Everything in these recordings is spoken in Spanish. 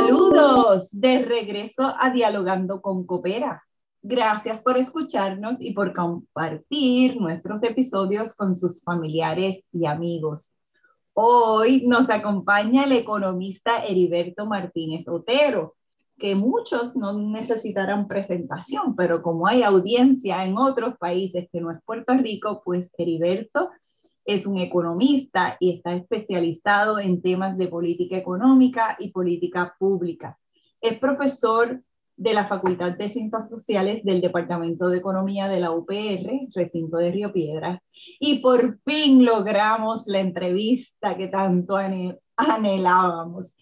Saludos de regreso a Dialogando con Coopera. Gracias por escucharnos y por compartir nuestros episodios con sus familiares y amigos. Hoy nos acompaña el economista Heriberto Martínez Otero, que muchos no necesitarán presentación, pero como hay audiencia en otros países que no es Puerto Rico, pues Heriberto es un economista y está especializado en temas de política económica y política pública. Es profesor de la Facultad de Ciencias Sociales del Departamento de Economía de la UPR, recinto de Río Piedras, y por fin logramos la entrevista que tanto anhelábamos.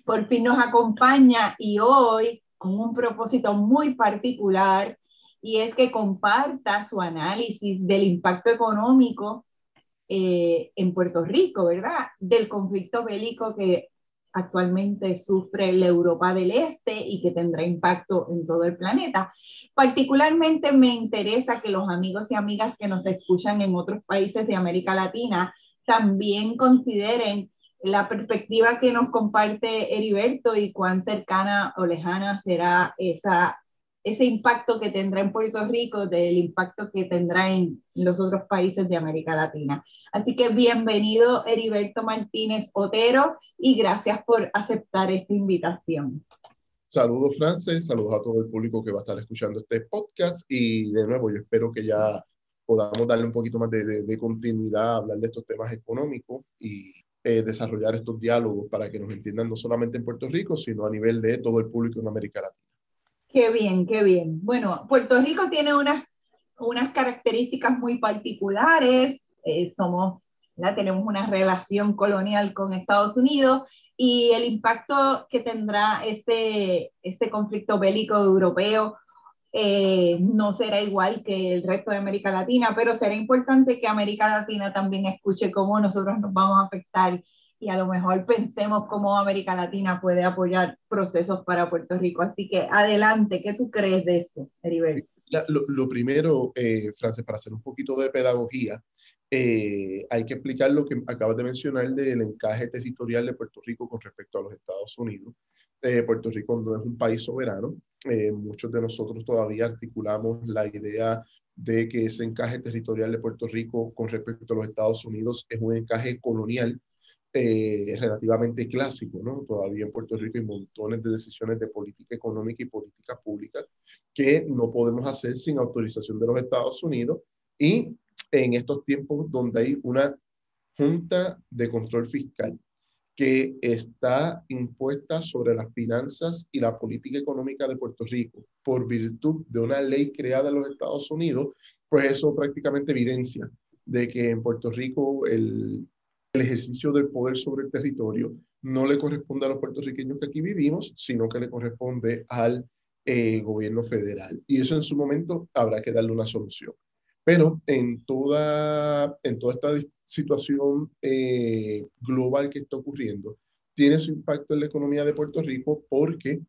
Por fin nos acompaña y hoy con un propósito muy particular, y es que comparta su análisis del impacto económico en Puerto Rico, ¿verdad? Del conflicto bélico que actualmente sufre la Europa del Este y que tendrá impacto en todo el planeta. Particularmente me interesa que los amigos y amigas que nos escuchan en otros países de América Latina también consideren la perspectiva que nos comparte Heriberto y cuán cercana o lejana será ese impacto que tendrá en Puerto Rico del impacto que tendrá en los otros países de América Latina. Así que bienvenido Heriberto Martínez Otero y gracias por aceptar esta invitación. Saludos, Frances, saludos a todo el público que va a estar escuchando este podcast y de nuevo yo espero que ya podamos darle un poquito más de continuidad a hablar de estos temas económicos y desarrollar estos diálogos para que nos entiendan no solamente en Puerto Rico, sino a nivel de todo el público en América Latina. Qué bien, qué bien. Bueno, Puerto Rico tiene unas características muy particulares. Tenemos una relación colonial con Estados Unidos y el impacto que tendrá este conflicto bélico europeo no será igual que el resto de América Latina, pero será importante que América Latina también escuche cómo nosotros nos vamos a afectar y a lo mejor pensemos cómo América Latina puede apoyar procesos para Puerto Rico. Así que adelante, ¿qué tú crees de eso, Heriberto? Lo primero, Frances, para hacer un poquito de pedagogía, hay que explicar lo que acabas de mencionar del encaje territorial de Puerto Rico con respecto a los Estados Unidos. Puerto Rico no es un país soberano. Muchos de nosotros todavía articulamos la idea de que ese encaje territorial de Puerto Rico con respecto a los Estados Unidos es un encaje colonial relativamente clásico, ¿no? Todavía en Puerto Rico hay montones de decisiones de política económica y política pública que no podemos hacer sin autorización de los Estados Unidos y en estos tiempos donde hay una Junta de Control Fiscal que está impuesta sobre las finanzas y la política económica de Puerto Rico por virtud de una ley creada en los Estados Unidos, pues eso prácticamente evidencia de que en Puerto Rico el ejercicio del poder sobre el territorio no le corresponde a los puertorriqueños que aquí vivimos, sino que le corresponde al gobierno federal. Y eso en su momento habrá que darle una solución. Pero en toda esta situación global que está ocurriendo, tiene su impacto en la economía de Puerto Rico porque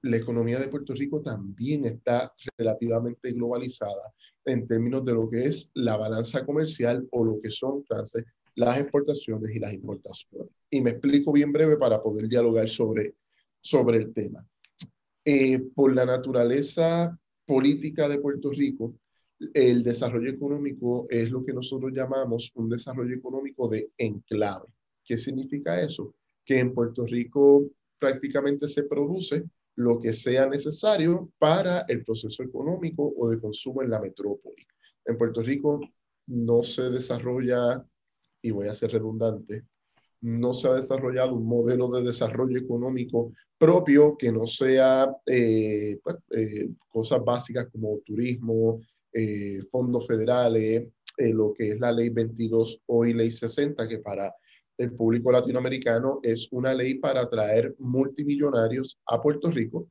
la economía de Puerto Rico también está relativamente globalizada en términos de lo que es la balanza comercial o lo que son, Frances, las exportaciones y las importaciones. Y me explico bien breve para poder dialogar sobre el tema. Por la naturaleza política de Puerto Rico, el desarrollo económico es lo que nosotros llamamos un desarrollo económico de enclave. ¿Qué significa eso? Que en Puerto Rico prácticamente se produce lo que sea necesario para el proceso económico o de consumo en la metrópoli. En Puerto Rico no se desarrolla, y voy a ser redundante, no se ha desarrollado un modelo de desarrollo económico propio que no sea cosas básicas como turismo, fondos federales, lo que es la ley 22 hoy ley 60, que para el público latinoamericano es una ley para atraer multimillonarios a Puerto Rico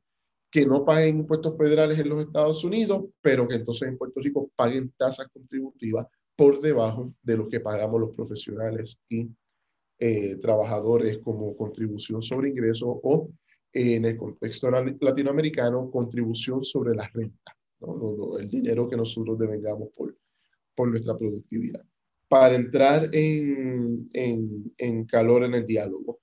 que no paguen impuestos federales en los Estados Unidos, pero que entonces en Puerto Rico paguen tasas contributivas por debajo de lo que pagamos los profesionales y trabajadores como contribución sobre ingresos o en el contexto latinoamericano, contribución sobre la renta, ¿no? El dinero que nosotros devengamos por nuestra productividad. Para entrar en calor en el diálogo,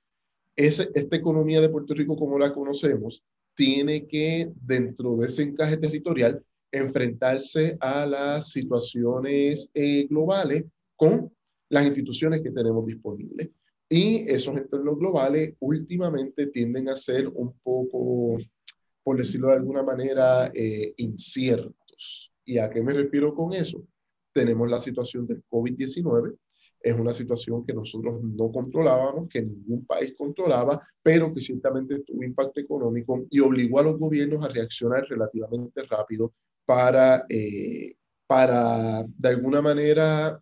Esta economía de Puerto Rico como la conocemos tiene que, dentro de ese encaje territorial, enfrentarse a las situaciones globales con las instituciones que tenemos disponibles. Y esos entornos globales últimamente tienden a ser un poco, por decirlo de alguna manera, inciertos. ¿Y a qué me refiero con eso? Tenemos la situación del COVID-19, es una situación que nosotros no controlábamos, que ningún país controlaba, pero que ciertamente tuvo impacto económico y obligó a los gobiernos a reaccionar relativamente rápido para de alguna manera,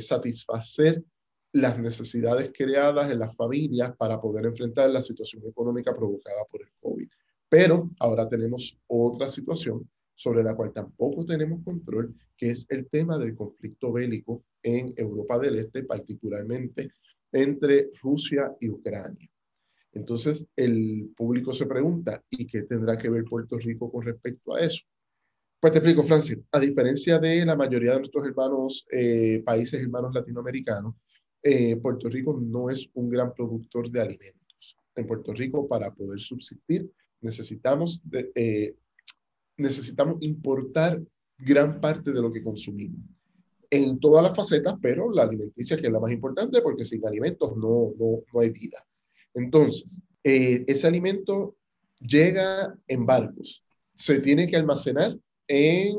satisfacer las necesidades creadas en las familias para poder enfrentar la situación económica provocada por el COVID. Pero ahora tenemos otra situación sobre la cual tampoco tenemos control, que es el tema del conflicto bélico en Europa del Este, particularmente entre Rusia y Ucrania. Entonces, el público se pregunta, ¿y qué tendrá que ver Puerto Rico con respecto a eso? Pues te explico, Francis. A diferencia de la mayoría de nuestros hermanos, países hermanos latinoamericanos, Puerto Rico no es un gran productor de alimentos. En Puerto Rico, para poder subsistir, necesitamos, necesitamos importar gran parte de lo que consumimos en todas las facetas, pero la alimenticia que es la más importante porque sin alimentos no hay vida. Entonces, ese alimento llega en barcos, se tiene que almacenar en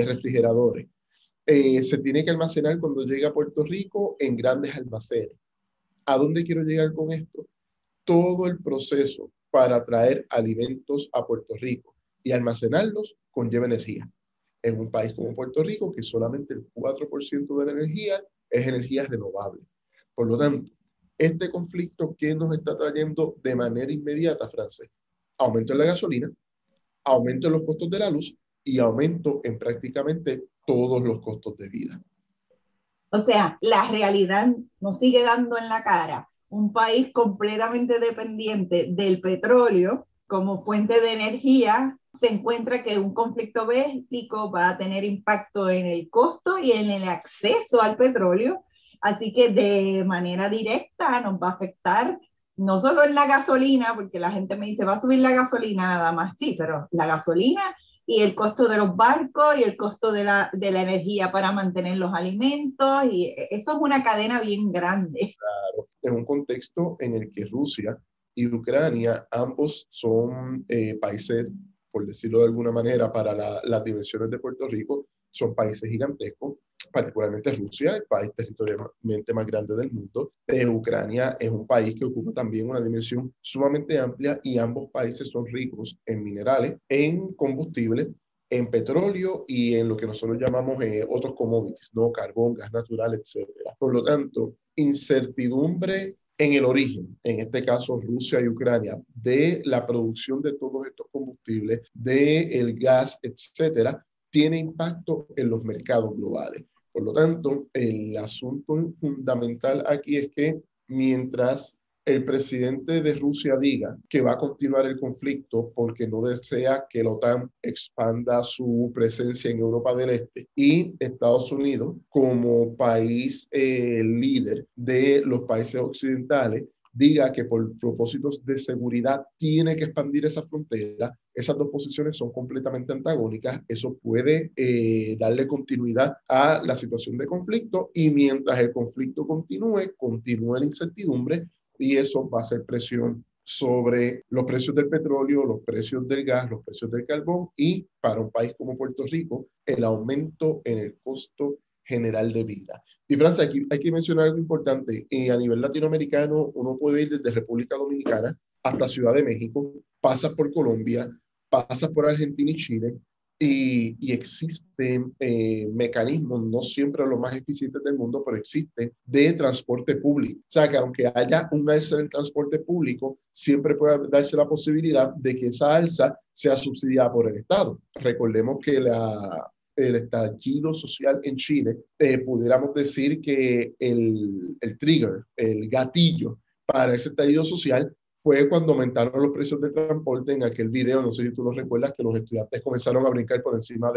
refrigeradores, se tiene que almacenar cuando llega a Puerto Rico en grandes almacenes. ¿A dónde quiero llegar con esto? Todo el proceso para traer alimentos a Puerto Rico y almacenarlos conlleva energía. En un país como Puerto Rico, que solamente el 4% de la energía es energía renovable. Por lo tanto, este conflicto, ¿qué nos está trayendo de manera inmediata, Frances? Aumento en la gasolina, aumento en los costos de la luz y aumento en prácticamente todos los costos de vida. O sea, la realidad nos sigue dando en la cara. Un país completamente dependiente del petróleo como fuente de energía, se encuentra que un conflicto bélico va a tener impacto en el costo y en el acceso al petróleo. Así que de manera directa nos va a afectar no solo en la gasolina, porque la gente me dice, va a subir la gasolina nada más. Sí, pero la gasolina y el costo de los barcos y el costo de la energía para mantener los alimentos, y eso es una cadena bien grande. Claro, en un contexto en el que Rusia y Ucrania ambos son países, por decirlo de alguna manera, para las dimensiones de Puerto Rico, son países gigantescos, particularmente Rusia, el país territorialmente más grande del mundo. Ucrania es un país que ocupa también una dimensión sumamente amplia y ambos países son ricos en minerales, en combustibles, en petróleo y en lo que nosotros llamamos otros commodities, ¿no? Carbón, gas natural, etcétera. Por lo tanto, incertidumbre en el origen, en este caso Rusia y Ucrania, de la producción de todos estos combustibles, del gas, etcétera, tiene impacto en los mercados globales. Por lo tanto, el asunto fundamental aquí es que mientras el presidente de Rusia diga que va a continuar el conflicto porque no desea que la OTAN expanda su presencia en Europa del Este y Estados Unidos como país líder de los países occidentales diga que por propósitos de seguridad tiene que expandir esa frontera, esas dos posiciones son completamente antagónicas. Eso puede darle continuidad a la situación de conflicto y mientras el conflicto continúe la incertidumbre y eso va a hacer presión sobre los precios del petróleo, los precios del gas, los precios del carbón y para un país como Puerto Rico, el aumento en el costo general de vida. Y Francia, aquí hay que mencionar algo importante. A nivel latinoamericano, uno puede ir desde República Dominicana hasta Ciudad de México, pasa por Colombia, pasa por Argentina y Chile, y existen mecanismos, no siempre los más eficientes del mundo, pero existen, de transporte público. O sea, que aunque haya un alza en el transporte público, siempre puede darse la posibilidad de que esa alza sea subsidiada por el Estado. Recordemos que el estallido social en Chile, pudiéramos decir que el trigger, el gatillo para ese estallido social fue cuando aumentaron los precios del transporte en aquel video, no sé si tú lo recuerdas, que los estudiantes comenzaron a brincar por encima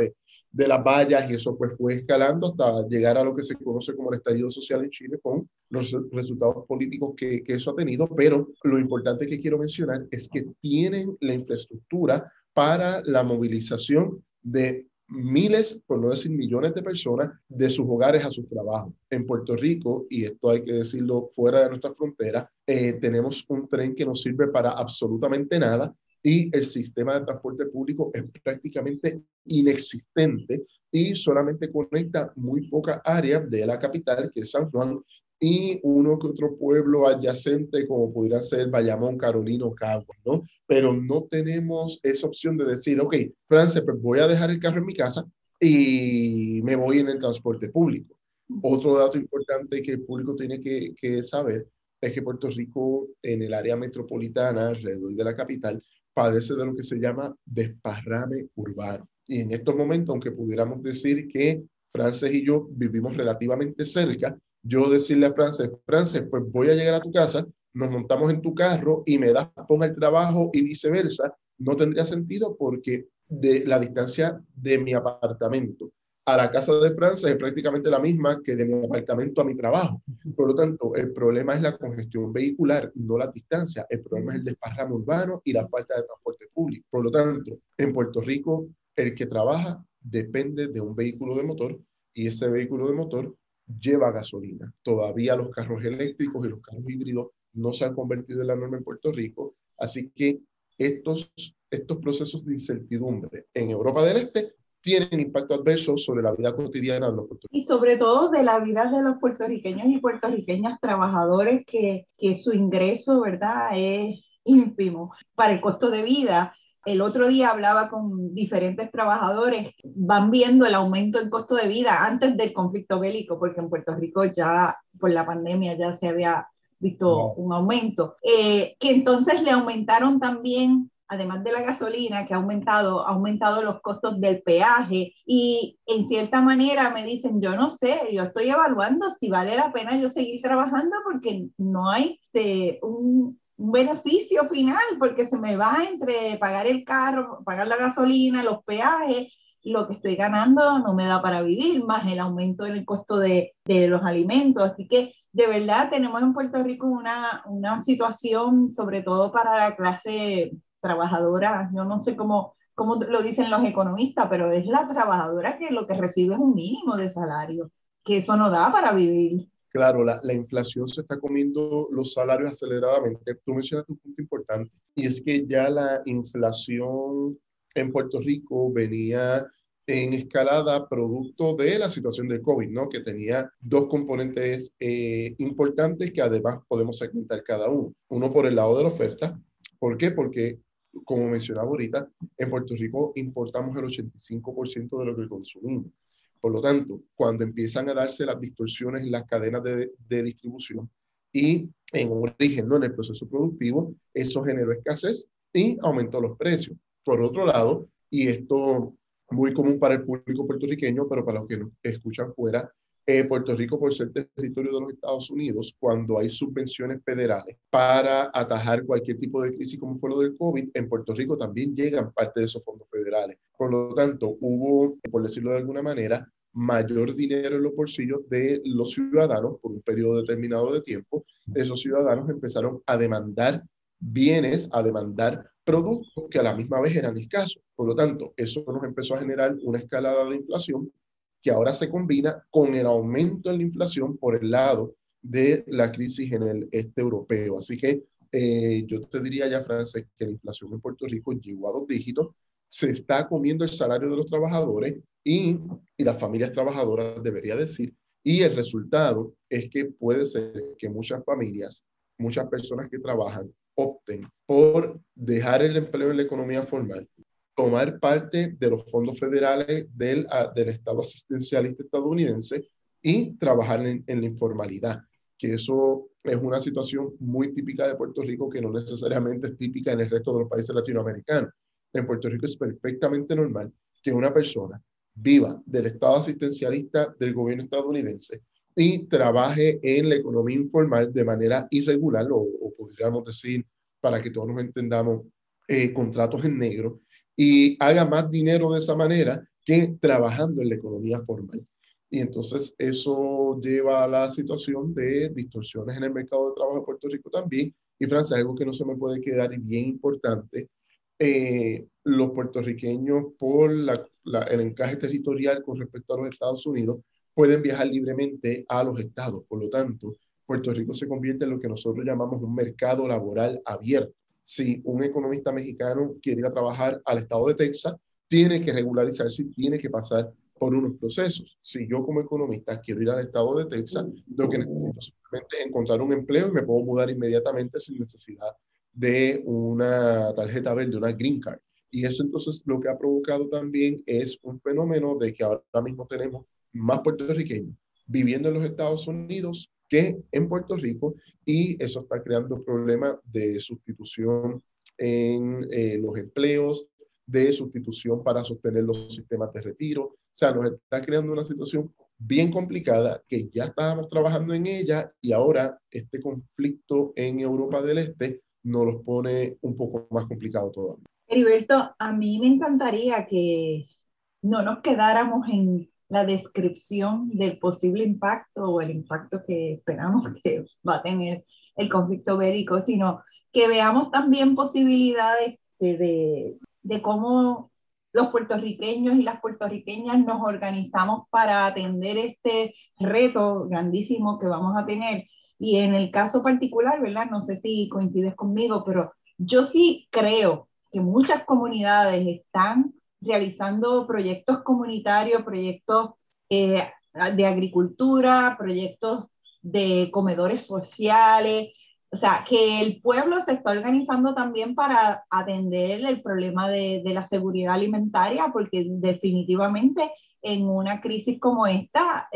de las vallas, y eso pues fue escalando hasta llegar a lo que se conoce como el estallido social en Chile, con los resultados políticos que eso ha tenido. Pero lo importante que quiero mencionar es que tienen la infraestructura para la movilización de miles, por no decir millones de personas de sus hogares a sus trabajos. En Puerto Rico, y esto hay que decirlo fuera de nuestra frontera, tenemos un tren que no sirve para absolutamente nada, y el sistema de transporte público es prácticamente inexistente y solamente conecta muy pocas áreas de la capital, que es San Juan, y uno que otro pueblo adyacente, como pudiera ser Bayamón, Carolina o Caguas, ¿no? Pero no tenemos esa opción de decir, ok, Francia, pues voy a dejar el carro en mi casa y me voy en el transporte público. Otro dato importante que el público tiene que saber es que Puerto Rico, en el área metropolitana, alrededor de la capital, padece de lo que se llama desparrame urbano. Y en estos momentos, aunque pudiéramos decir que Frances y yo vivimos relativamente cerca, yo decirle a Frances, Frances, pues voy a llegar a tu casa, nos montamos en tu carro y me das ponga el trabajo y viceversa, no tendría sentido, porque de la distancia de mi apartamento a la casa de Frances es prácticamente la misma que de mi apartamento a mi trabajo. Por lo tanto, el problema es la congestión vehicular, no la distancia. El problema es el desparrame urbano y la falta de transporte público. Por lo tanto, en Puerto Rico, el que trabaja depende de un vehículo de motor, y ese vehículo de motor lleva gasolina. Todavía los carros eléctricos y los carros híbridos no se han convertido en la norma en Puerto Rico, así que estos procesos de incertidumbre en Europa del Este tienen impacto adverso sobre la vida cotidiana de los puertorriqueños. Y sobre todo de la vida de los puertorriqueños y puertorriqueñas trabajadores que su ingreso, ¿verdad?, es ínfimo para el costo de vida. El otro día hablaba con diferentes trabajadores, van viendo el aumento del costo de vida antes del conflicto bélico, porque en Puerto Rico ya por la pandemia ya se había visto un aumento, que entonces le aumentaron también, además de la gasolina que ha aumentado los costos del peaje, y en cierta manera me dicen, yo no sé, yo estoy evaluando si vale la pena yo seguir trabajando, porque no hay un beneficio final, porque se me va entre pagar el carro, pagar la gasolina, los peajes, lo que estoy ganando no me da para vivir, más el aumento en el costo de los alimentos. Así que de verdad tenemos en Puerto Rico una situación, sobre todo para la clase trabajadora, yo no sé cómo lo dicen los economistas, pero es la trabajadora que lo que recibe es un mínimo de salario, que eso no da para vivir. Claro, la inflación se está comiendo los salarios aceleradamente. Tú mencionaste un punto importante, y es que ya la inflación en Puerto Rico venía en escalada producto de la situación del COVID, ¿no? Que tenía dos componentes importantes, que además podemos segmentar cada uno. Uno por el lado de la oferta. ¿Por qué? Porque, como mencionaba ahorita, en Puerto Rico importamos el 85% de lo que consumimos. Por lo tanto, cuando empiezan a darse las distorsiones en las cadenas de distribución y en origen, no en el proceso productivo, eso generó escasez y aumentó los precios. Por otro lado, y esto muy común para el público puertorriqueño, pero para los que nos escuchan fuera, Puerto Rico, por ser territorio de los Estados Unidos, cuando hay subvenciones federales para atajar cualquier tipo de crisis como fue lo del COVID, en Puerto Rico también llegan parte de esos fondos federales. Por lo tanto, hubo, por decirlo de alguna manera, mayor dinero en los bolsillos de los ciudadanos por un periodo determinado de tiempo. Esos ciudadanos empezaron a demandar bienes, a demandar productos que a la misma vez eran escasos. Por lo tanto, eso nos empezó a generar una escalada de inflación que ahora se combina con el aumento en la inflación por el lado de la crisis en el este europeo. Así que yo te diría ya, Frances, que la inflación en Puerto Rico llegó a 2 dígitos, se está comiendo el salario de los trabajadores y las familias trabajadoras, debería decir, y el resultado es que puede ser que muchas familias, muchas personas que trabajan, opten por dejar el empleo en la economía formal, tomar parte de los fondos federales del Estado asistencialista estadounidense y trabajar en la informalidad, que eso es una situación muy típica de Puerto Rico, que no necesariamente es típica en el resto de los países latinoamericanos. En Puerto Rico es perfectamente normal que una persona viva del Estado asistencialista del gobierno estadounidense y trabaje en la economía informal de manera irregular, o podríamos decir, para que todos nos entendamos, contratos en negro, y haga más dinero de esa manera que trabajando en la economía formal. Y entonces eso lleva a la situación de distorsiones en el mercado de trabajo de Puerto Rico también. Y Francia, algo que no se me puede quedar y bien importante, los puertorriqueños por el encaje territorial con respecto a los Estados Unidos pueden viajar libremente a los estados. Por lo tanto, Puerto Rico se convierte en lo que nosotros llamamos un mercado laboral abierto. Si un economista mexicano quiere ir a trabajar al estado de Texas, tiene que regularizarse y tiene que pasar por unos procesos. Si yo como economista quiero ir al estado de Texas, lo que necesito simplemente es encontrar un empleo y me puedo mudar inmediatamente sin necesidad de una tarjeta verde, una green card. Y eso entonces lo que ha provocado también es un fenómeno de que ahora mismo tenemos más puertorriqueños viviendo en los Estados Unidos que en Puerto Rico, y eso está creando problemas de sustitución en los empleos, de sustitución para sostener los sistemas de retiro. O sea, nos está creando una situación bien complicada que ya estábamos trabajando en ella y ahora este conflicto en Europa del Este nos los pone un poco más complicado todavía. Heriberto, a mí me encantaría que no nos quedáramos en la descripción del posible impacto o el impacto que esperamos que va a tener el conflicto bélico, sino que veamos también posibilidades de cómo los puertorriqueños y las puertorriqueñas nos organizamos para atender este reto grandísimo que vamos a tener. Y en el caso particular, ¿verdad? No sé si coincides conmigo, pero yo sí creo que muchas comunidades están realizando proyectos comunitarios, proyectos eh, de agricultura, proyectos de comedores sociales, o sea, que el pueblo se está organizando también para atender el problema de la seguridad alimentaria, porque definitivamente en una crisis como esta,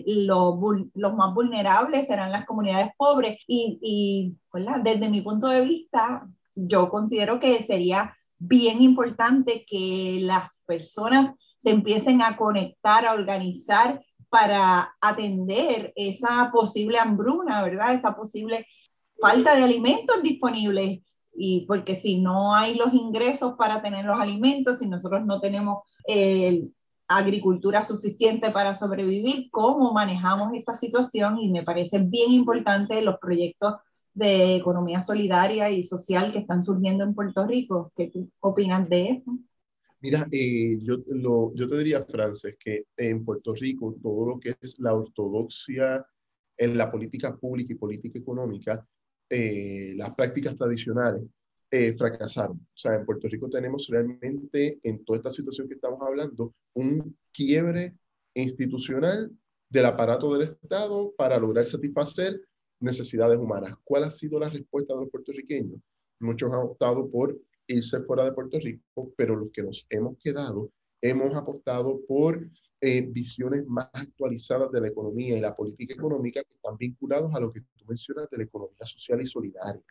los más vulnerables serán las comunidades pobres y ¿verdad? Desde mi punto de vista, yo considero que sería bien importante que las personas se empiecen a conectar, a organizar para atender esa posible hambruna, ¿verdad? Esa posible falta de alimentos disponibles. Y porque si no hay los ingresos para tener los alimentos, si nosotros no tenemos agricultura suficiente para sobrevivir, ¿cómo manejamos esta situación? Y me parece bien importante los proyectos de economía solidaria y social que están surgiendo en Puerto Rico. ¿Qué tú opinas de eso? Mira, yo te diría, Frances, que en Puerto Rico todo lo que es la ortodoxia en la política pública y política económica, las prácticas tradicionales, fracasaron. O sea, en Puerto Rico tenemos realmente, en toda esta situación que estamos hablando, un quiebre institucional del aparato del Estado para lograr satisfacer necesidades humanas. ¿Cuál ha sido la respuesta de los puertorriqueños? Muchos han optado por irse fuera de Puerto Rico, pero los que nos hemos quedado hemos apostado por visiones más actualizadas de la economía y la política económica que están vinculados a lo que tú mencionas de la economía social y solidaria.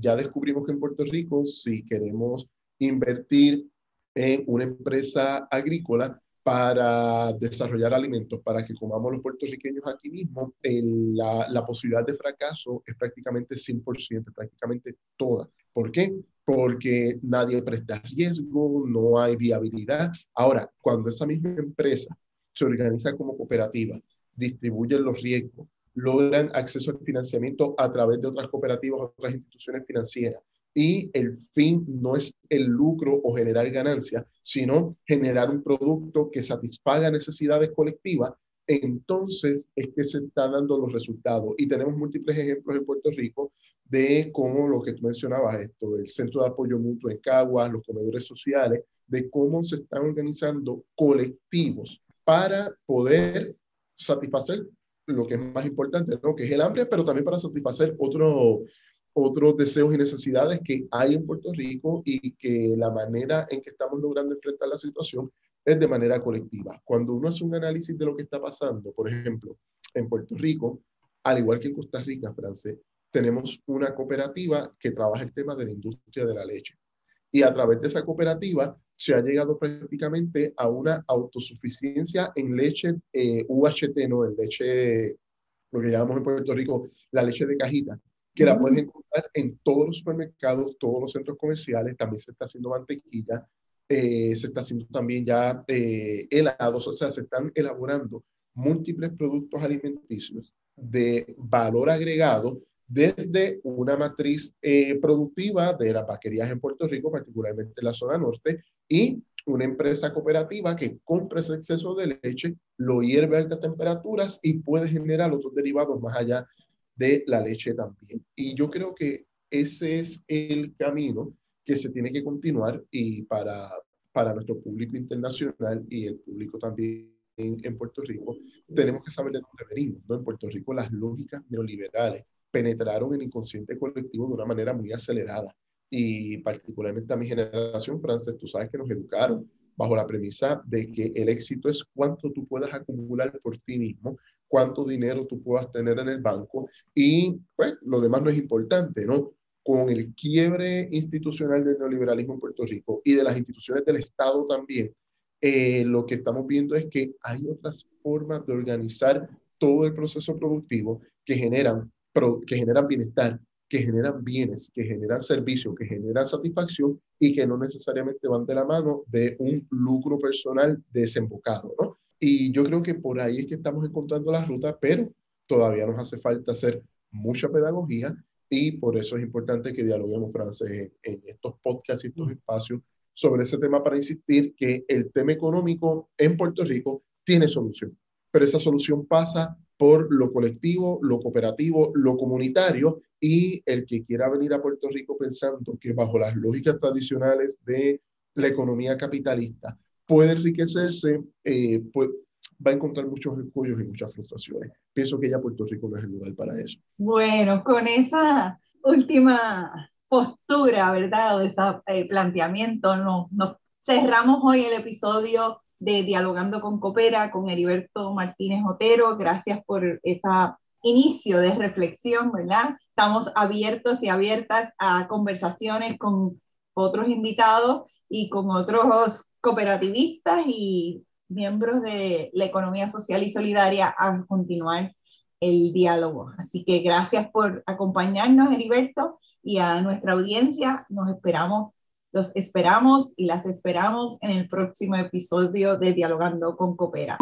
Ya descubrimos que en Puerto Rico, si queremos invertir en una empresa agrícola para desarrollar alimentos, para que comamos los puertorriqueños aquí mismo, la posibilidad de fracaso es prácticamente 100%, prácticamente toda. ¿Por qué? Porque nadie presta riesgo, no hay viabilidad. Ahora, cuando esa misma empresa se organiza como cooperativa, distribuye los riesgos, logran acceso al financiamiento a través de otras cooperativas, otras instituciones financieras, y el fin no es el lucro o generar ganancias, sino generar un producto que satisfaga necesidades colectivas, entonces es que se están dando los resultados. Y tenemos múltiples ejemplos en Puerto Rico de cómo lo que tú mencionabas, esto, el Centro de Apoyo Mutuo en Caguas, los comedores sociales, de cómo se están organizando colectivos para poder satisfacer lo que es más importante, ¿no? Que es el hambre, pero también para satisfacer otros deseos y necesidades que hay en Puerto Rico y que la manera en que estamos logrando enfrentar la situación es de manera colectiva. Cuando uno hace un análisis de lo que está pasando, por ejemplo, en Puerto Rico, al igual que en Costa Rica, francés, tenemos una cooperativa que trabaja el tema de la industria de la leche. Y a través de esa cooperativa se ha llegado prácticamente a una autosuficiencia en leche UHT, ¿no? En leche, lo que llamamos en Puerto Rico la leche de cajita, que la puedes encontrar en todos los supermercados, todos los centros comerciales, también se está haciendo mantequilla, se está haciendo también ya helados, o sea, se están elaborando múltiples productos alimenticios de valor agregado desde una matriz productiva de las vaquerías en Puerto Rico, particularmente en la zona norte, y una empresa cooperativa que compra ese exceso de leche, lo hierve a altas temperaturas y puede generar otros derivados más allá de la leche también. Y yo creo que ese es el camino que se tiene que continuar y para nuestro público internacional y el público también en Puerto Rico, tenemos que saber de dónde venimos, ¿no? En Puerto Rico las lógicas neoliberales penetraron en el inconsciente colectivo de una manera muy acelerada y particularmente a mi generación, Frances, tú sabes que nos educaron bajo la premisa de que el éxito es cuánto tú puedas acumular por ti mismo, cuánto dinero tú puedas tener en el banco y pues lo demás no es importante, ¿no? Con el quiebre institucional del neoliberalismo en Puerto Rico y de las instituciones del Estado también, lo que estamos viendo es que hay otras formas de organizar todo el proceso productivo que generan bienestar, que generan bienes, que generan servicios, que generan satisfacción y que no necesariamente van de la mano de un lucro personal desembocado, ¿no? Y yo creo que por ahí es que estamos encontrando la ruta, pero todavía nos hace falta hacer mucha pedagogía y por eso es importante que dialoguemos, Frances, en estos podcasts y estos espacios sobre ese tema para insistir que el tema económico en Puerto Rico tiene solución, pero esa solución pasa por lo colectivo, lo cooperativo, lo comunitario y el que quiera venir a Puerto Rico pensando que bajo las lógicas tradicionales de la economía capitalista puede enriquecerse, pues, va a encontrar muchos escollos y muchas frustraciones. Pienso que ya Puerto Rico no es el lugar para eso. Bueno, con esa última postura, ¿verdad? O ese planteamiento, nos cerramos hoy el episodio de Dialogando con Coopera con Heriberto Martínez Otero. Gracias por ese inicio de reflexión, ¿verdad? Estamos abiertos y abiertas a conversaciones con otros invitados y con otros cooperativistas y miembros de la economía social y solidaria a continuar el diálogo. Así que gracias por acompañarnos, Heriberto, y a nuestra audiencia los esperamos y las esperamos en el próximo episodio de Dialogando con Coopera.